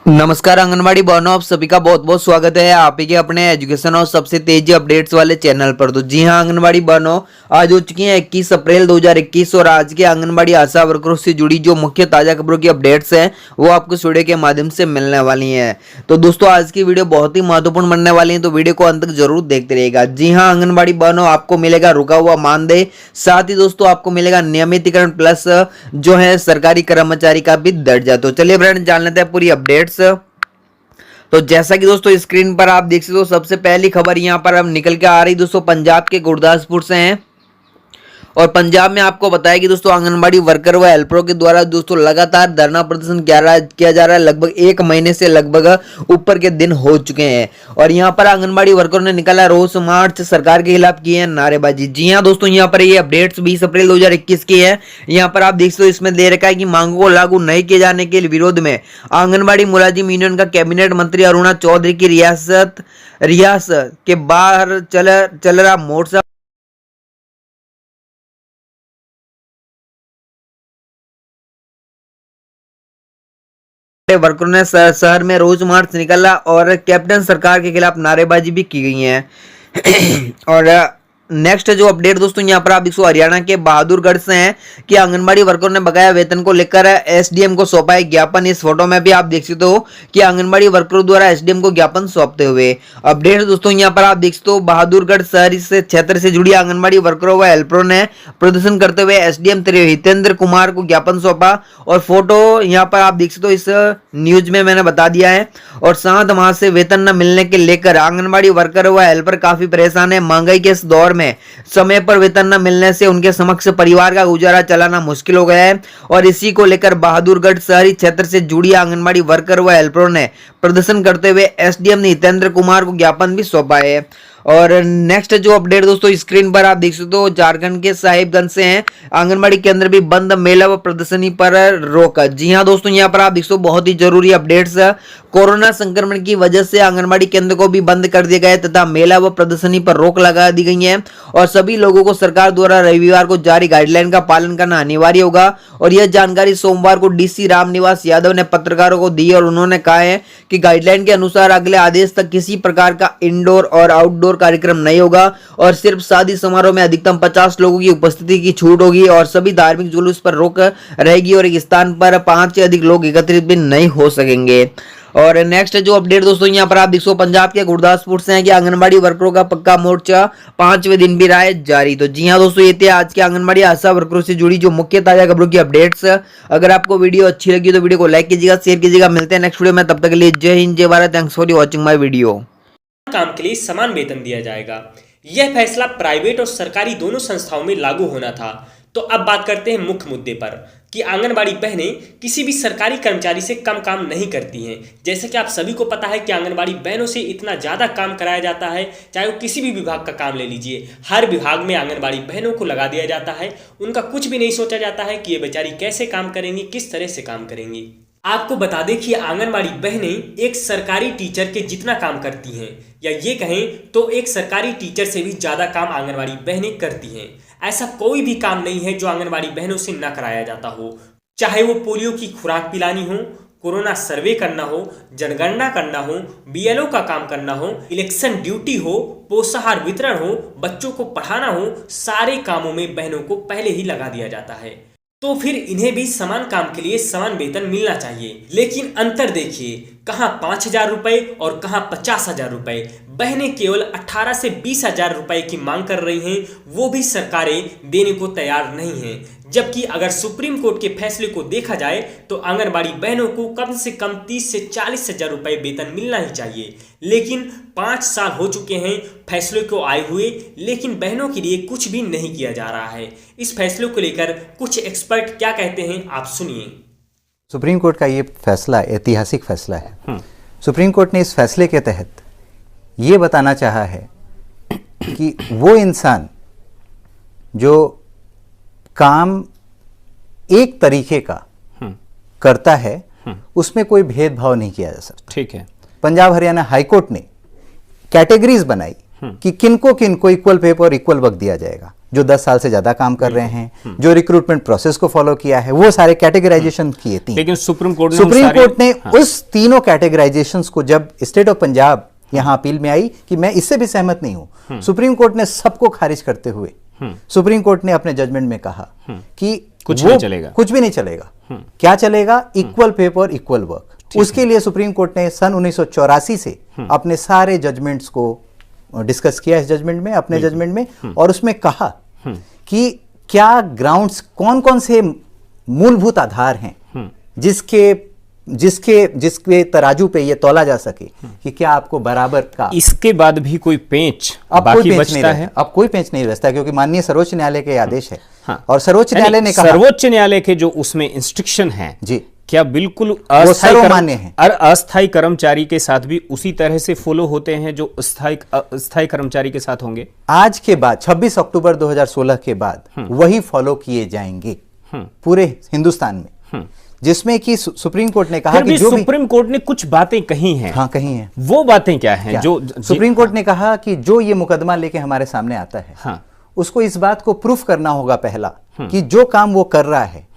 नमस्कार आंगनबाड़ी बहनों, आप सभी का बहुत बहुत स्वागत है आप ही के अपने एजुकेशन और सबसे तेजी अपडेट्स वाले चैनल पर। तो जी हां आंगनबाड़ी बहनों, आज हो चुकी है 21 अप्रैल 2021 और आज के आंगनबाड़ी आशा वर्करों से जुड़ी जो मुख्य ताजा खबरों की अपडेट्स हैं वो आपको इस वीडियो के माध्यम से मिलने वाली हैं। तो दोस्तों आज की वीडियो बहुत ही महत्वपूर्ण बनने वाली है, तो वीडियो को अंत तक जरूर देखते रहिएगा। जी हाँ आंगनबाड़ी बहनों, आपको मिलेगा रुका हुआ मानदेय, साथ ही दोस्तों आपको मिलेगा नियमितीकरण प्लस जो है सरकारी कर्मचारी का भी दर्जा। तो चलिए फ्रेंड जान लेते हैं पूरी अपडेट्स। तो जैसा कि दोस्तों स्क्रीन पर आप देख सकते हो, सबसे पहली खबर यहां पर अब निकल के आ रही दोस्तों पंजाब के गुरदासपुर से है। और पंजाब में आपको बताया कि दोस्तों आंगनबाड़ी वर्कर व हेल्परों के द्वारा दोस्तों लगातार धरना प्रदर्शन किया जा रहा है। लगभग एक महीने से लगभग ऊपर के दिन हो चुके हैं और यहाँ पर आंगनबाड़ी वर्करों ने निकाला रोष मार्च, सरकार के खिलाफ की है नारेबाजी। जी हाँ दोस्तों, यहाँ पर ये अपडेट्स 20 अप्रैल 2021 की है। यहाँ पर आप देख सकते हो इसमें दे रखा है कि मांगों को लागू नहीं किए जाने के विरोध में आंगनबाड़ी मुलाजिम यूनियन का कैबिनेट मंत्री अरुणा चौधरी की रियासत के बाहर चल रहा मोर्चा वर्करों ने शहर में रोज मार्च निकाला और कैप्टन सरकार के खिलाफ नारेबाजी भी की गई है। और नेक्स्ट जो अपडेट दोस्तों यहाँ पर आप देखो हरियाणा के बहादुरगढ़ से हैं कि आंगनबाड़ी वर्करों ने बकाया वेतन को लेकर एसडीएम को सौंपा है ज्ञापन। इस फोटो में भी आप देख सकते हो कि आंगनबाड़ी वर्करों द्वारा एसडीएम को ज्ञापन सौंपते हुए अपडेट दोस्तों यहाँ पर आप देख सकते हो बहादुरगढ़ शहर से क्षेत्र से जुड़ी आंगनबाड़ी वर्करों व हेल्परों ने प्रदर्शन करते हुए एसडीएम हितेंद्र कुमार को ज्ञापन सौंपा और फोटो यहाँ पर आप देख सकते हो इस न्यूज में मैंने बता दिया है। और 7 माह से वेतन न मिलने के लेकर आंगनबाड़ी वर्कर व हेल्पर काफी परेशान है। महंगाई के इस दौर में समय पर वेतन न मिलने से उनके समक्ष परिवार का गुजारा चलाना मुश्किल हो गया है और इसी को लेकर बहादुरगढ़ शहरी क्षेत्र से जुड़ी आंगनबाड़ी वर्कर व हेल्परों ने प्रदर्शन करते हुए एसडीएम ने हितेंद्र कुमार को ज्ञापन भी सौंपा है। और नेक्स्ट जो अपडेट दोस्तों स्क्रीन पर आप देख सकते हो झारखंड के साहिबगंज से हैं। आंगनबाड़ी केंद्र भी बंद, मेला व प्रदर्शनी पर रोक। जी हां दोस्तों, यहाँ पर आप देख सकते हो बहुत ही जरूरी अपडेट्स। कोरोना संक्रमण की वजह से आंगनबाड़ी केंद्र को भी बंद कर दिया गया है तथा मेला व प्रदर्शनी पर रोक लगा दी गई है और सभी लोगों को सरकार द्वारा रविवार को जारी गाइडलाइन का पालन करना अनिवार्य होगा। और यह जानकारी सोमवार को डीसी रामनिवास यादव ने पत्रकारों को दी और उन्होंने कहा है कि गाइडलाइन के अनुसार अगले आदेश तक किसी प्रकार का इंडोर और आउटडोर कार्यक्रम नहीं होगा और सिर्फ शादी समारोह में अधिकतम 50 लोगों की उपस्थिति की छूट होगी और सभी धार्मिक जुलूस पर रोक रहेगी और एक स्थान पर 5 से अधिक लोग एकत्रित भी नहीं हो सकेंगे। और नेक्स्ट जो अपडेट दोस्तों यहाँ पर आप देखो पंजाब के गुरदासपुर से हैं कि आंगनबाड़ी वर्करों का पक्का मोर्चा 5वें दिन भी रहा है जारी। तो जी हाँ दोस्तों, ये थे आज के आंगनबाड़ी आशा वर्करों से जुड़ी जो मुख्य ताजा खबरों की अपडेट्स। अगर आपको वीडियो अच्छी लगी तो वीडियो को लाइक कीजिएगा, शेयर कीजिएगा। मिलते हैं नेक्स्ट वीडियो में, तब तक के लिए जय हिंद जय Bharat. Thanks for watching my video. काम के लिए समान वेतन दिया जाएगा। यह फैसला प्राइवेट और सरकारी दोनों संस्थाओं में लागू होना था। तो अब बात करते हैं मुख्य मुद्दे पर कि आंगनबाड़ी बहनें किसी भी सरकारी कर्मचारी से कम काम नहीं करती हैं। जैसे कि आप सभी को पता है कि आंगनबाड़ी बहनों से इतना ज़्यादा काम कराया जाता है, चाहे वो किसी भी विभाग का काम ले लीजिए, हर विभाग में आंगनबाड़ी बहनों को लगा दिया जाता है। उनका कुछ भी नहीं सोचा जाता है कि ये बेचारी कैसे काम करेंगी, किस तरह से काम करेंगी। आपको बता दें कि आंगनबाड़ी बहनें एक सरकारी टीचर के जितना काम करती हैं, या ये कहें तो एक सरकारी टीचर से भी ज़्यादा काम आंगनबाड़ी बहनें करती हैं। ऐसा कोई भी काम नहीं है जो आंगनबाड़ी बहनों से न कराया जाता हो, चाहे वो पोलियो की खुराक पिलानी हो, कोरोना सर्वे करना हो, जनगणना करना हो, बीएलओ का काम करना हो, इलेक्शन ड्यूटी हो, पोषाहार वितरण हो, बच्चों को पढ़ाना हो, सारे कामों में बहनों को पहले ही लगा दिया जाता है। तो फिर इन्हें भी समान काम के लिए समान वेतन मिलना चाहिए। लेकिन अंतर देखिए, कहाँ 5,000 रुपए और कहाँ 50,000 रुपए। बहनें केवल 18 से 20,000 रुपए की मांग कर रही हैं, वो भी सरकारें देने को तैयार नहीं हैं। जबकि अगर सुप्रीम कोर्ट के फैसले को देखा जाए तो आंगनबाड़ी बहनों को कम से कम 30 से 40,000 रुपए वेतन मिलना ही चाहिए। लेकिन 5 साल हो चुके हैं फैसले को आए हुए, लेकिन बहनों के लिए कुछ भी नहीं किया जा रहा है। इस फैसले को लेकर कुछ एक्सपर्ट क्या कहते हैं, आप सुनिए। सुप्रीम कोर्ट का ये फैसला ऐतिहासिक फैसला है। सुप्रीम कोर्ट ने इस फैसले के तहत ये बताना चाहा है कि वो इंसान जो काम एक तरीके का करता है उसमें कोई भेदभाव नहीं किया जा सकता। ठीक है। पंजाब हरियाणा हाईकोर्ट ने कैटेगरीज बनाई कि किनको किनको इक्वल पे पर इक्वल वक्त दिया जाएगा। जो 10 साल से ज्यादा काम कर रहे हैं, जो रिक्रूटमेंट प्रोसेस को फॉलो किया है, वो सारे कैटेगराइजेशन किए थी। लेकिन सुप्रीम कोर्ट ने उस तीनों कैटेगराइजेशंस को, जब स्टेट ऑफ पंजाब यहां अपील में आई कि मैं इससे भी सहमत नहीं हूं, सुप्रीम कोर्ट ने सबको खारिज करते हुए सुप्रीम कोर्ट ने अपने जजमेंट में कहा कि कुछ नहीं चलेगा, कुछ भी नहीं चलेगा। क्या चलेगा? Equal pay for equal work. उसके लिए सुप्रीम कोर्ट ने सन 1984 से अपने सारे जजमेंट्स को डिस्कस किया इस जजमेंट में, अपने जजमेंट में, और उसमें कहा कि क्या ग्राउंड्स, कौन कौन से मूलभूत आधार हैं जिसके तराजू पे ये तौला जा सके कि क्या आपको बराबर का। इसके बाद भी कोई पेंच अब बाकी कोई पेंच बचता नहीं है? अब कोई पेंच नहीं बचता, क्योंकि माननीय सर्वोच्च न्यायालय के आदेश है। हाँ। और सर्वोच्च न्यायालय ने कहा, सर्वोच्च न्यायालय के जो उसमें इंस्ट्रक्शन है जी, क्या बिल्कुल सर्वमान्य है और अस्थायी कर्मचारी के साथ भी उसी तरह से फॉलो होते हैं जो स्थायी कर्मचारी के साथ होंगे? आज के बाद 26 अक्टूबर 2016 के बाद वही फॉलो किए जाएंगे पूरे हिंदुस्तान में, जिसमें कि सुप्रीम कोर्ट ने कहा कि जो भी सुप्रीम कोर्ट ने कुछ बातें कही हैं। हाँ, कही हैं। वो बातें क्या हैं? जो सुप्रीम कोर्ट ने कहा कि जो ये मुकदमा लेके हमारे सामने आता है, हाँ, उसको इस बात को प्रूफ करना होगा पहला कि जो काम वो कर रहा है,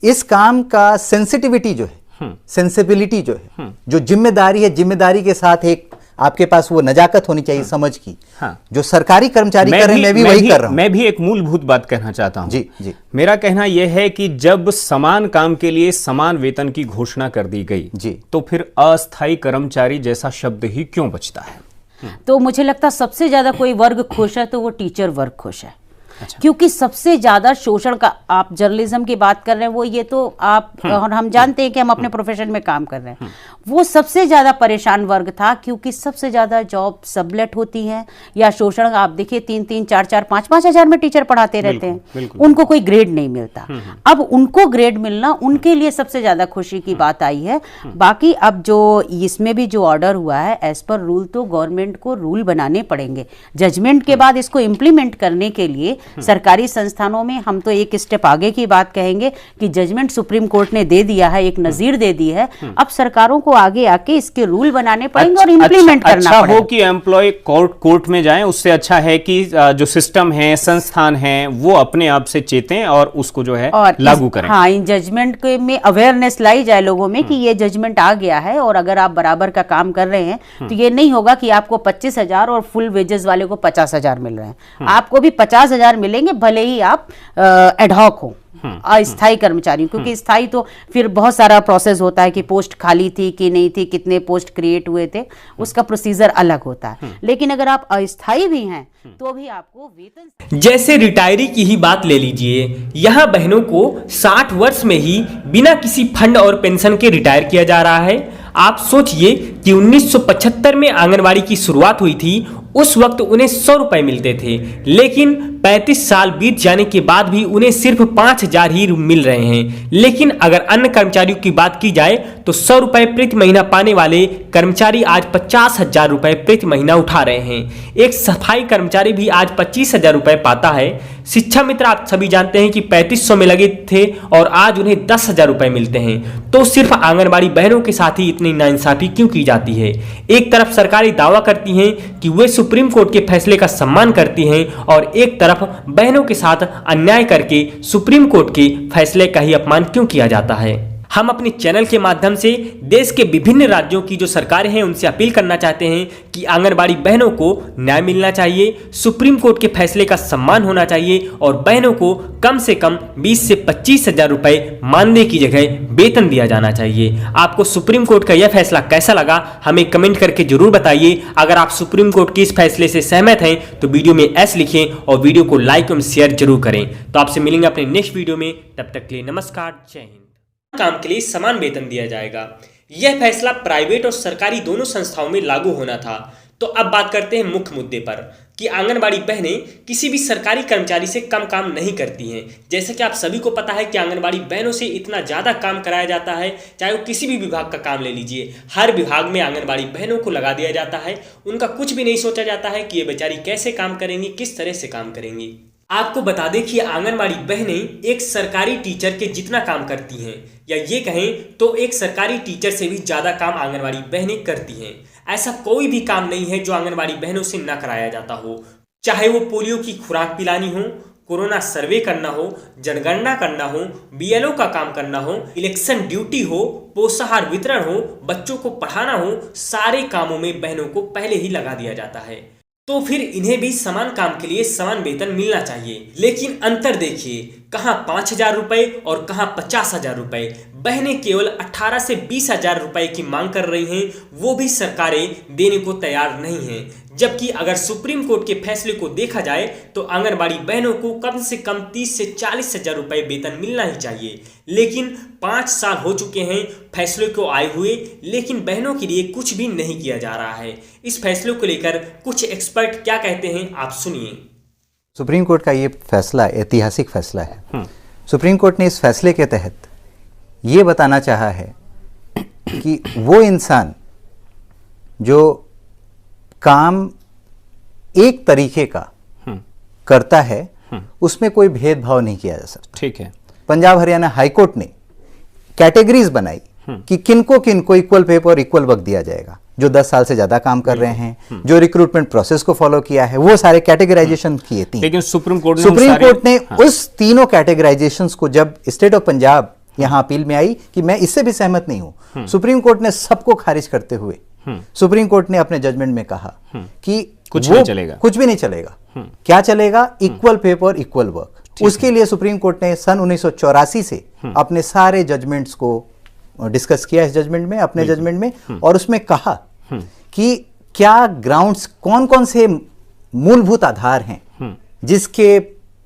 इस काम का सेंसिटिविटी जो है, सेंसिबिलिटी जो है, जो जिम्मेदारी है, जिम्मेदारी के साथ एक आपके पास वो नजाकत होनी चाहिए, समझ की। हाँ। जो सरकारी कर्मचारी कर रहे हैं, मैं भी वही कर रहा हूं। मैं भी एक मूलभूत बात कहना चाहता हूं। जी, जी। मेरा कहना यह है कि जब समान काम के लिए समान वेतन की घोषणा कर दी गई, जी, तो फिर अस्थायी कर्मचारी जैसा शब्द ही क्यों बचता है? तो मुझे लगता है सबसे ज्यादा कोई वर्ग खुश है तो वो टीचर वर्ग खुश है। अच्छा। क्योंकि सबसे ज्यादा शोषण का, आप जर्नलिज्म की बात कर रहे हैं, वो ये तो आप और हम जानते हैं कि हम अपने प्रोफेशन में काम कर रहे हैं, वो सबसे ज्यादा परेशान वर्ग था, क्योंकि सबसे ज्यादा जॉब सबलेट होती है या शोषण। आप देखिए 3-3, 4-4, 5-5 हजार में टीचर पढ़ाते रहते हैं, उनको कोई ग्रेड नहीं मिलता। अब उनको ग्रेड मिलना उनके लिए सबसे ज्यादा खुशी की बात आई है। बाकी अब जो इसमें भी जो ऑर्डर हुआ है, एज पर रूल तो गवर्नमेंट को रूल बनाने पड़ेंगे। जजमेंट के बाद इसको इम्प्लीमेंट करने के लिए सरकारी संस्थानों में हम तो एक स्टेप आगे की बात कहेंगे कि जजमेंट सुप्रीम कोर्ट ने दे दिया है, एक नजीर दे दी है, अब सरकारों को आगे आके इसके रूल बनाने पड़ेंगे और इम्प्लीमेंट करना अच्छा पड़ेगा। हो कि एम्प्लॉय कोर्ट में जाएं, उससे अच्छा है कि जो सिस्टम है, संस्थान है, वो अपने आप से चेतें और उसको जो है लागू करें। हाँ, इन जजमेंट के में अवेयरनेस लाई जाए लोगों में कि ये जजमेंट आ गया है, और अगर आप बराबर का काम कर रहे हैं तो ये नहीं होगा कि आपको 25,000 और फुल वेजेस वाले को 50,000 मिल रहे हैं। आपको भी 50,000 मिलेंगे, भले ही आप एडहॉक हो, अस्थायी कर्मचारी, क्योंकि स्थायी तो फिर बहुत सारा प्रोसेस होता है कि पोस्ट खाली थी कि नहीं थी, कितने पोस्ट क्रिएट हुए थे, उसका प्रोसीजर अलग होता है। लेकिन अगर आप अस्थायी भी हैं तो भी आपको वेतन, जैसे रिटायरी की ही बात ले लीजिए, यहाँ बहनों को 60 वर्ष में ही बिना किसी फंड और पेंशन के रिटायर किया जा रहा है। आप सोचिए कि 1975 में आंगनवाड़ी की शुरुआत हुई थी, उस वक्त उन्हें 100 रुपए मिलते थे, लेकिन 35 साल बीत जाने के बाद भी उन्हें सिर्फ 5,000 ही मिल रहे हैं। लेकिन अगर अन्य कर्मचारियों की बात की जाए तो 100 रुपए प्रति महीना पाने वाले कर्मचारी आज 50,000 रुपए प्रति महीना उठा रहे हैं। एक सफाई कर्मचारी भी आज 25,000 रुपए पाता है। शिक्षा मित्र आप सभी जानते हैं कि 3500 में लगे थे और आज उन्हें 10,000 रुपए मिलते हैं। तो सिर्फ आंगनबाड़ी बहनों के साथ ही इतनी नाइंसाफी क्यों की जाती है? एक तरफ सरकारी दावा करती हैं कि वे सुप्रीम कोर्ट के फैसले का सम्मान करती हैं, और एक तरफ बहनों के साथ अन्याय करके सुप्रीम कोर्ट के फैसले का ही अपमान क्यों किया जाता है? हम अपने चैनल के माध्यम से देश के विभिन्न राज्यों की जो सरकारें हैं उनसे अपील करना चाहते हैं कि आंगनबाड़ी बहनों को न्याय मिलना चाहिए, सुप्रीम कोर्ट के फैसले का सम्मान होना चाहिए, और बहनों को कम से कम 20 से 25,000 रुपए मानदेय की जगह वेतन दिया जाना चाहिए। आपको सुप्रीम कोर्ट का यह फैसला कैसा लगा, हमें कमेंट करके जरूर बताइए। अगर आप सुप्रीम कोर्ट के इस फैसले से सहमत हैं तो वीडियो में एस लिखें और वीडियो को लाइक और शेयर जरूर करें। तो आपसे मिलेंगे अपने नेक्स्ट वीडियो में, तब तक के लिए नमस्कार, जय हिंद। काम के लिए समान वेतन दिया जाएगा, यह फैसला प्राइवेट और सरकारी दोनों संस्थाओं में लागू होना था। तो अब बात करते हैं मुख्य मुद्दे पर कि आंगनबाड़ी बहनें किसी भी सरकारी कर्मचारी से कम काम नहीं करती हैं। जैसे कि आप सभी को पता है कि आंगनबाड़ी बहनों से इतना ज़्यादा काम कराया जाता है, चाहे वो किसी भी विभाग का काम ले लीजिए, हर विभाग में आंगनबाड़ी बहनों को लगा दिया जाता है। उनका कुछ भी नहीं सोचा जाता है कि ये बेचारी कैसे काम करेंगी, किस तरह से काम करेंगी। आपको बता दें कि आंगनबाड़ी बहनें एक सरकारी टीचर के जितना काम करती हैं, या ये कहें तो एक सरकारी टीचर से भी ज़्यादा काम आंगनबाड़ी बहनें करती हैं। ऐसा कोई भी काम नहीं है जो आंगनबाड़ी बहनों से न कराया जाता हो। चाहे वो पोलियो की खुराक पिलानी हो, कोरोना सर्वे करना हो, जनगणना करना हो, बीएलओ का काम करना हो, इलेक्शन ड्यूटी हो, पोषाहार वितरण हो, बच्चों को पढ़ाना हो, सारे कामों में बहनों को पहले ही लगा दिया जाता है। तो फिर इन्हें भी समान काम के लिए समान वेतन मिलना चाहिए। लेकिन अंतर देखिए, कहाँ 5,000 रुपए और कहाँ 50,000 रुपए। बहनें केवल 18 से 20,000 रुपए की मांग कर रही हैं, वो भी सरकारें देने को तैयार नहीं हैं। जबकि अगर सुप्रीम कोर्ट के फैसले को देखा जाए तो आंगनबाड़ी बहनों को कम से कम 30 से 40,000 रुपए वेतन मिलना ही चाहिए। लेकिन 5 साल हो चुके हैं फैसले को आए हुए, लेकिन बहनों के लिए कुछ भी नहीं किया जा रहा है। इस फैसले को लेकर कुछ एक्सपर्ट क्या कहते हैं, आप सुनिए। सुप्रीम कोर्ट का ये फैसला ऐतिहासिक फैसला है। सुप्रीम कोर्ट ने इस फैसले के तहत ये बताना चाहा है कि वो इंसान जो काम एक तरीके का करता है उसमें कोई भेदभाव नहीं किया जा सकता। ठीक है। पंजाब हरियाणा हाईकोर्ट ने कैटेगरीज बनाई कि किनको इक्वल पे और इक्वल वक्त दिया जाएगा। जो 10 साल से ज्यादा काम कर रहे हैं, जो रिक्रूटमेंट प्रोसेस को फॉलो किया है, वो सारे कैटेगराइजेशन किए थी। लेकिन सुप्रीम कोर्ट ने उस तीनों कैटेगराइजेशंस को, जब स्टेट ऑफ पंजाब यहां अपील में आई कि मैं इससे भी सहमत नहीं हूं, सुप्रीम कोर्ट ने सबको खारिज करते हुए सुप्रीम कोर्ट ने अपने जजमेंट में कहा कि कुछ नहीं चलेगा, कुछ भी नहीं चलेगा। क्या चलेगा? इक्वल पे और इक्वल वर्क। उसके लिए सुप्रीम कोर्ट ने सन 1984 से अपने सारे जजमेंट्स को डिस्कस किया इस जजमेंट में, अपने जजमेंट में, और उसमें कहा कि क्या ग्राउंड्स, कौन कौन से मूलभूत आधार हैं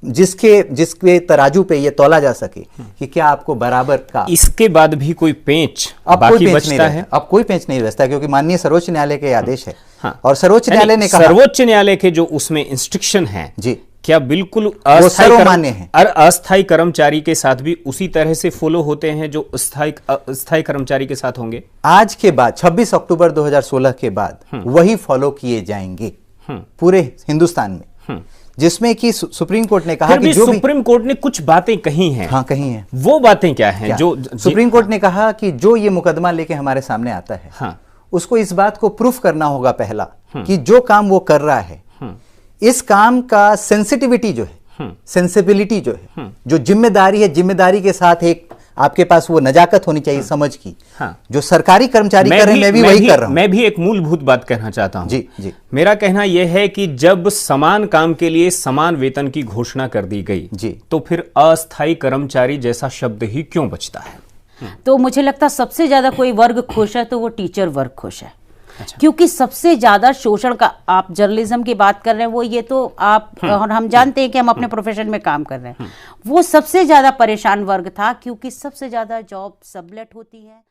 जिसके तराजू पे ये तौला जा सके कि क्या आपको बराबर का। इसके बाद भी कोई पेंच अब बाकी कोई पेंच बचता नहीं है? रहता। अब कोई पेंच नहीं बचता, क्योंकि माननीय सर्वोच्च न्यायालय के आदेश है। हाँ। और सर्वोच्च न्यायालय ने कहा, सर्वोच्च न्यायालय के जो उसमें इंस्ट्रक्शन है जी, क्या बिल्कुल सर्वमान्य है। अस्थायी कर्मचारी के साथ भी उसी तरह से फॉलो होते हैं जो स्थायी कर्मचारी के साथ होंगे? आज के बाद 26 अक्टूबर 2016 के बाद वही फॉलो किए जाएंगे पूरे हिंदुस्तान में, जिसमें कि सुप्रीम कोर्ट ने कहा कि जो सुप्रीम कोर्ट ने कुछ बातें कही हैं। हाँ, कही हैं। वो बातें क्या हैं? जो सुप्रीम कोर्ट ने कहा कि जो ये मुकदमा लेके हमारे सामने आता है, हाँ, उसको इस बात को प्रूफ करना होगा पहला कि जो काम वो कर रहा है, इस काम का सेंसिटिविटी जो है, सेंसिबिलिटी जो है, जो जिम्मेदारी है, जिम्मेदारी के साथ एक आपके पास वो नजाकत होनी चाहिए, समझ की। हाँ। जो सरकारी कर्मचारी कर रहे हैं, मैं भी वही कर रहा हूं। मैं भी एक मूलभूत बात कहना चाहता हूं। जी जी। मेरा कहना यह है कि जब समान काम के लिए समान वेतन की घोषणा कर दी गई जी, तो फिर अस्थायी कर्मचारी जैसा शब्द ही क्यों बचता है? तो मुझे लगता है सबसे ज्यादा कोई वर्ग खुश है तो वो टीचर वर्ग खुश है। क्योंकि सबसे ज्यादा शोषण का, आप जर्नलिज्म की बात कर रहे हैं, वो ये तो आप और हम जानते हैं कि हम अपने प्रोफेशन में काम कर रहे हैं, वो सबसे ज्यादा परेशान वर्ग था, क्योंकि सबसे ज्यादा जॉब सबलेट होती है।